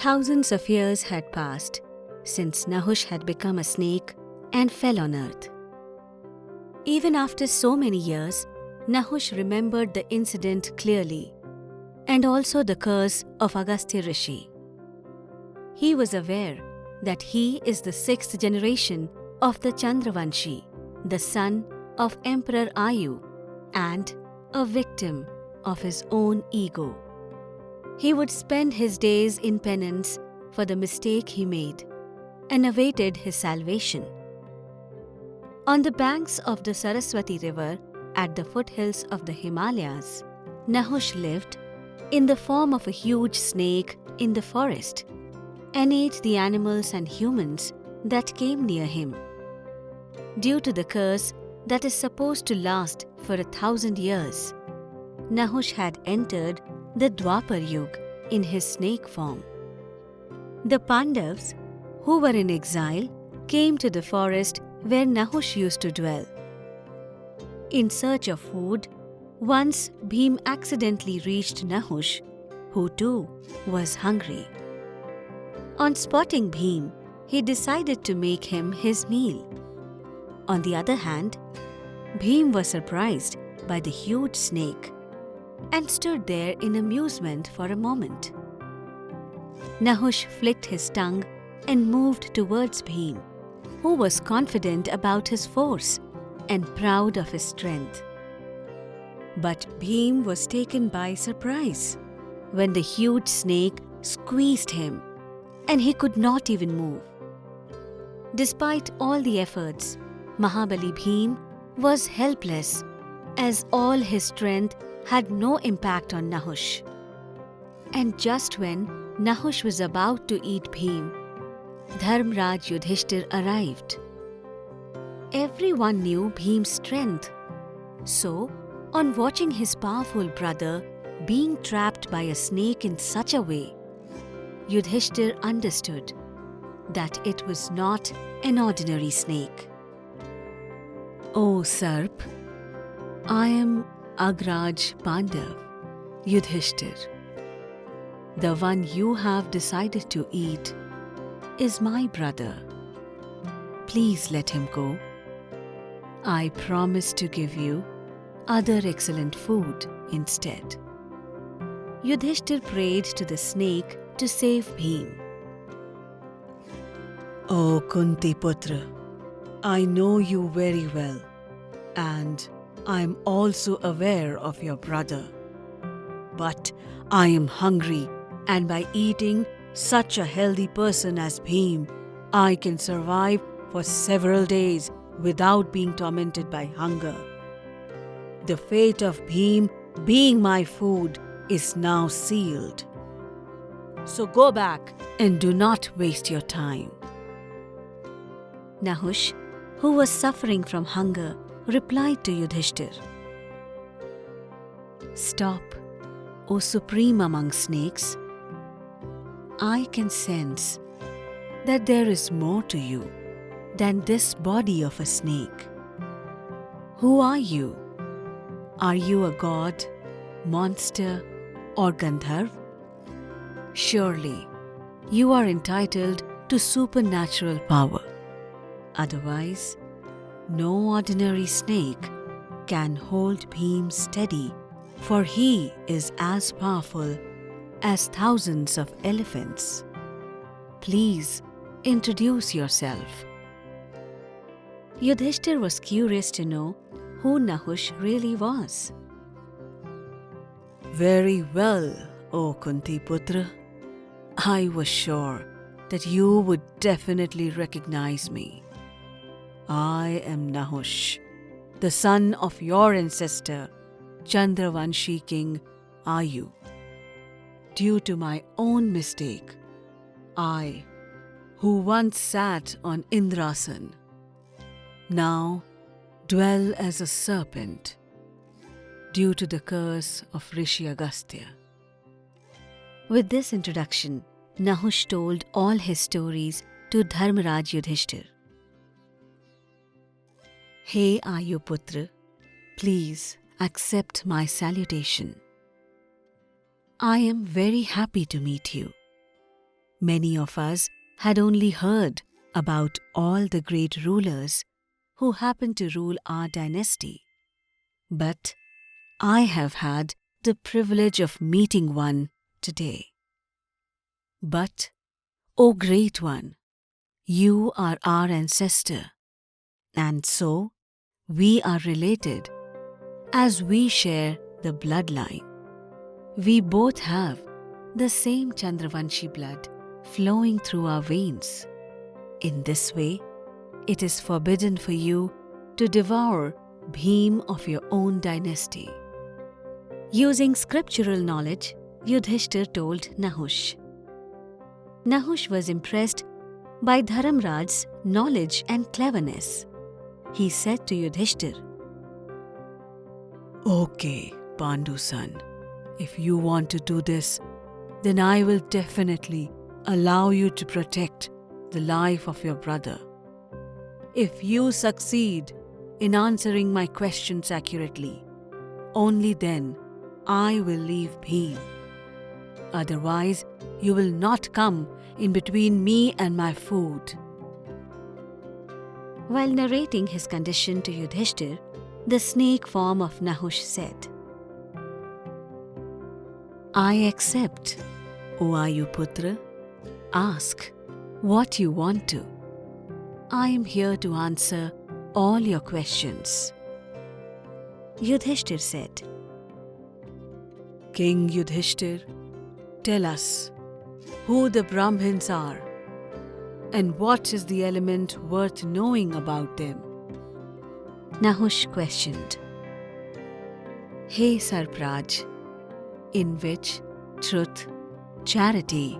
Thousands of years had passed since Nahush had become a snake and fell on earth. Even after so many years, Nahush remembered the incident clearly, and also the curse of Agastya Rishi. He was aware that he is the sixth generation of the Chandravanshi, the son of Emperor Ayu, and a victim of his own ego. He would spend his days in penance for the mistake he made and awaited his salvation. On the banks of the Saraswati River, at the foothills of the Himalayas, Nahush lived in the form of a huge snake in the forest and ate the animals and humans that came near him. Due to the curse that is supposed to last for 1,000 years, Nahush had entered the Dwapar Yuga in his snake form. The Pandavas, who were in exile, came to the forest where Nahush used to dwell. In search of food, once Bhim accidentally reached Nahush, who too was hungry. On spotting Bhim, he decided to make him his meal. On the other hand, Bhim was surprised by the huge snake and stood there in amusement for a moment. Nahush flicked his tongue and moved towards Bhim, who was confident about his force and proud of his strength. But Bhim was taken by surprise when the huge snake squeezed him and he could not even move. Despite all the efforts, Mahabali Bhim was helpless as all his strength had no impact on Nahush. And just when Nahush was about to eat Bhim, Dharmraj Yudhishthir arrived. Everyone knew Bhim's strength. So, on watching his powerful brother being trapped by a snake in such a way, Yudhishthir understood that it was not an ordinary snake. "O Sarp, I am Agraj Pandav, Yudhishthir. The one you have decided to eat is my brother. Please let him go. I promise to give you other excellent food instead." Yudhishthir prayed to the snake to save Bhim. "O Kunti Putra, I know you very well, and I am also aware of your brother. But I am hungry, and by eating such a healthy person as Bhim, I can survive for several days without being tormented by hunger. The fate of Bhim being my food is now sealed. So go back and do not waste your time." Nahush, who was suffering from hunger, replied to Yudhishthir, "Stop, O supreme among snakes. I can sense that there is more to you than this body of a snake. Who are you? Are you a god, monster, or Gandharv? Surely, you are entitled to supernatural power. Otherwise, no ordinary snake can hold Bhim steady, for he is as powerful as thousands of elephants. Please introduce yourself." Yudhishthir was curious to know who Nahush really was. "Very well, O Kunti Putra. I was sure that you would definitely recognize me. I am Nahush, the son of your ancestor, Chandravanshi King Ayu. Due to my own mistake, I, who once sat on Indrasan, now dwell as a serpent due to the curse of Rishi Agastya." With this introduction, Nahush told all his stories to Dharmraj Yudhishthir. "Hey Ayuputra, please accept my salutation. I am very happy to meet you. Many of us had only heard about all the great rulers who happened to rule our dynasty. But I have had the privilege of meeting one today. But, O Great One, you are our ancestor, and so we are related as we share the bloodline. We both have the same Chandravanshi blood flowing through our veins. In this way, it is forbidden for you to devour Bhim of your own dynasty. Using scriptural knowledge, Yudhishthir told Nahush. Nahush was impressed by Dharamraj's knowledge and cleverness. He said to Yudhishthir, Okay, Pandu son, if you want to do this, then I will definitely allow you to protect the life of your brother. If you succeed in answering my questions accurately, only then I will leave Bhim. Otherwise, you will not come in between me and my food. While narrating his condition to Yudhishthir, the snake form of Nahush said, I accept, O Ayuputra. Ask what you want to. I am here to answer all your questions. Yudhishthir said, King Yudhishthir, tell us who the Brahmins are and what is the element worth knowing about them. Nahush questioned, Hey Sarpraj, in which truth, charity,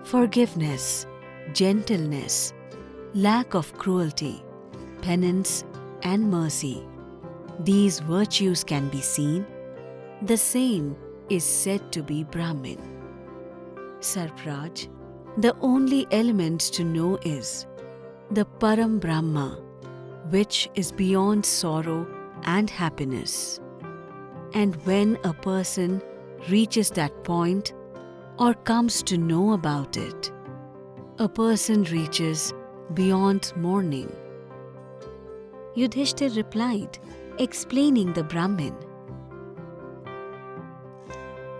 forgiveness, gentleness, lack of cruelty, penance and mercy, these virtues can be seen, the same is said to be Brahmin. Sarpraj, the only element to know is the Param Brahma, which is beyond sorrow and happiness. And when a person reaches that point or comes to know about it, a person reaches beyond mourning. Yudhishthir replied, explaining the Brahmin.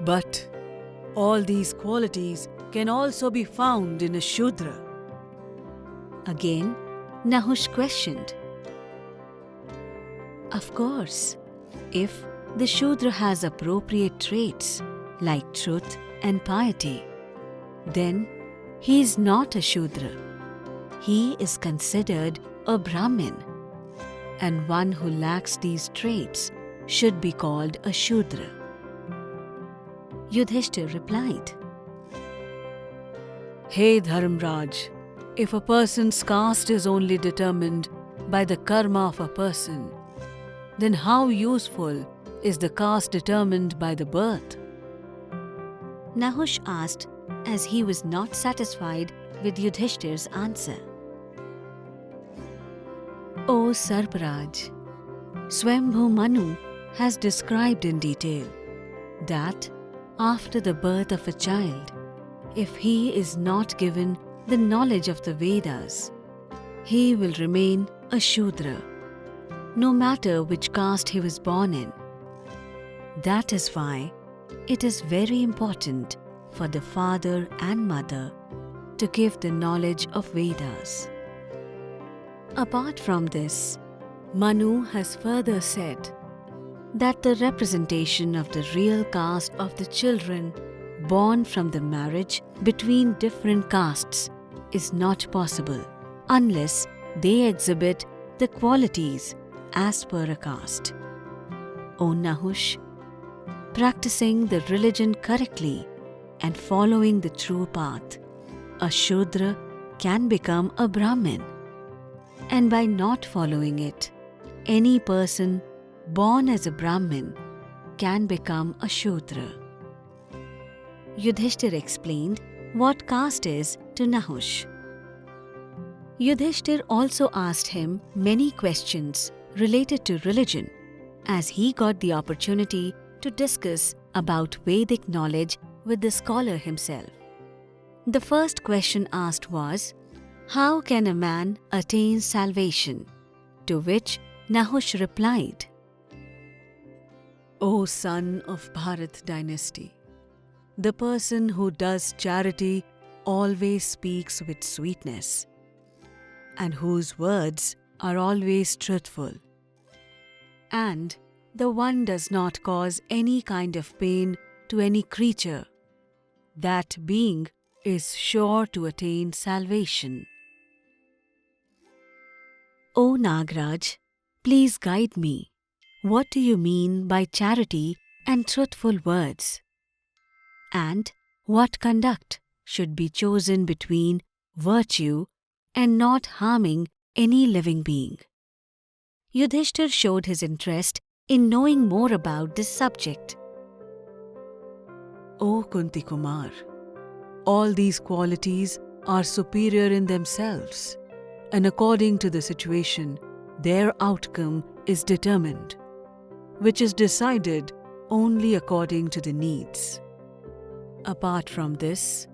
But all these qualities can also be found in a Shudra. Again, Nahush questioned. Of course, if the Shudra has appropriate traits like truth and piety, then he is not a Shudra. He is considered a Brahmin, and one who lacks these traits should be called a Shudra. Yudhishthir replied, Hey Dharamraj, if a person's caste is only determined by the karma of a person, then how useful is the caste determined by the birth? Nahush asked, as he was not satisfied with Yudhishthir's answer. O Sarparaj, Swambhu Manu has described in detail that after the birth of a child, if he is not given the knowledge of the Vedas, he will remain a Shudra, no matter which caste he was born in. That is why it is very important for the father and mother to give the knowledge of Vedas. Apart from this, Manu has further said that the representation of the real caste of the children born from the marriage between different castes is not possible unless they exhibit the qualities as per a caste. O Nahush, practicing the religion correctly and following the true path, a Shudra can become a Brahmin. And by not following it, any person born as a Brahmin can become a Shudra. Yudhishthir explained what caste is to Nahush. Yudhishthir also asked him many questions related to religion, as he got the opportunity to discuss about Vedic knowledge with the scholar himself. The first question asked was, "How can a man attain salvation?" To which Nahush replied, O son of Bharat dynasty, the person who does charity always speaks with sweetness, and whose words are always truthful. And the one does not cause any kind of pain to any creature. That being is sure to attain salvation. "O Nagraj, please guide me. What do you mean by charity and truthful words? And what conduct should be chosen between virtue and not harming any living being?" Yudhishthir showed his interest in knowing more about this subject. O Kunti Kumar, all these qualities are superior in themselves, and according to the situation, their outcome is determined, which is decided only according to the needs. Apart from this,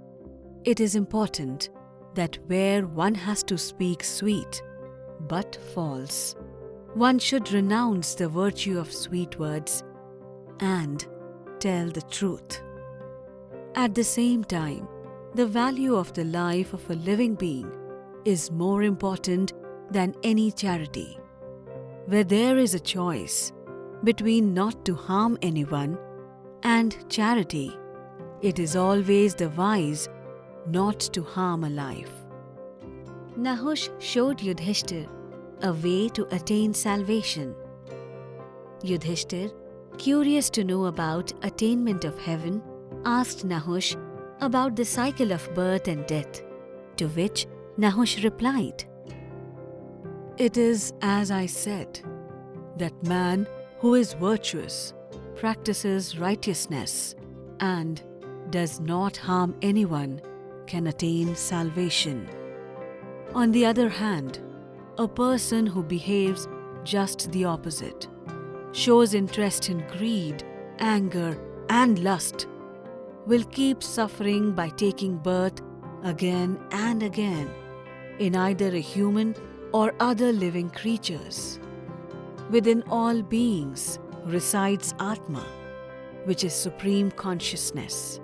it is important that where one has to speak sweet but false, one should renounce the virtue of sweet words and tell the truth. At the same time, the value of the life of a living being is more important than any charity. Where there is a choice between not to harm anyone and charity, it is always the wise not to harm a life. Nahush showed Yudhishthir a way to attain salvation. Yudhishthir, curious to know about attainment of heaven, asked Nahush about the cycle of birth and death, to which Nahush replied, It is as I said, that man who is virtuous, practices righteousness, and does not harm anyone can attain salvation. On the other hand, a person who behaves just the opposite, shows interest in greed, anger, and lust, will keep suffering by taking birth again and again in either a human or other living creatures. Within all beings resides Atma, which is supreme consciousness.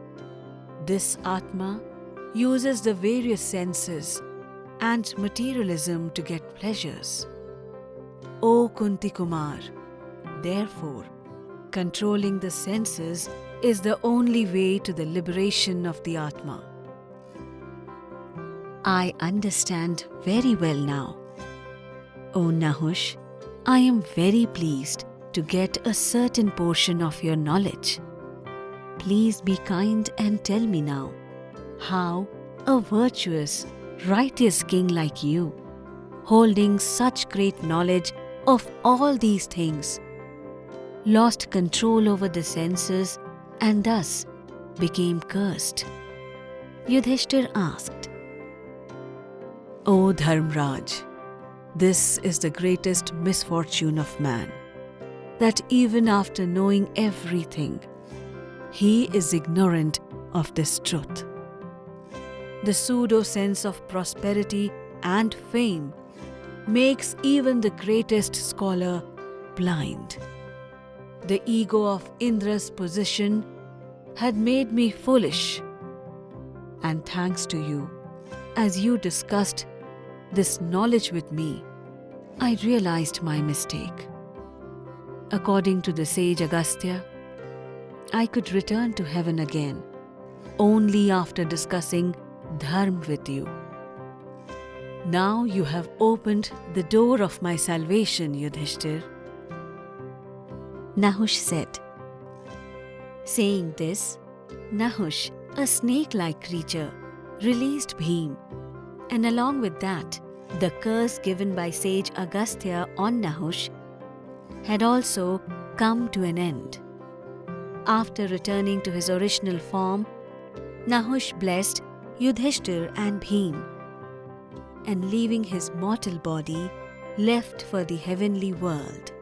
This Atma uses the various senses and materialism to get pleasures. O Kunti Kumar, therefore, controlling the senses is the only way to the liberation of the Atma. "I understand very well now. O Nahush, I am very pleased to get a certain portion of your knowledge. Please be kind and tell me now how a virtuous, righteous king like you, holding such great knowledge of all these things, lost control over the senses and thus became cursed." Yudhishthir asked, O Dharmraj, this is the greatest misfortune of man, that even after knowing everything, he is ignorant of this truth. The pseudo sense of prosperity and fame makes even the greatest scholar blind. The ego of Indra's position had made me foolish, and thanks to you, as you discussed this knowledge with me, I realized my mistake. According to the sage Agastya, I could return to heaven again only after discussing dharma with you. Now you have opened the door of my salvation, Yudhishthir. Nahush said. Saying this, Nahush, a snake-like creature, released Bhim, and along with that, the curse given by sage Agastya on Nahush had also come to an end. After returning to his original form, Nahush blessed Yudhishthir and Bhim, and leaving his mortal body, left for the heavenly world.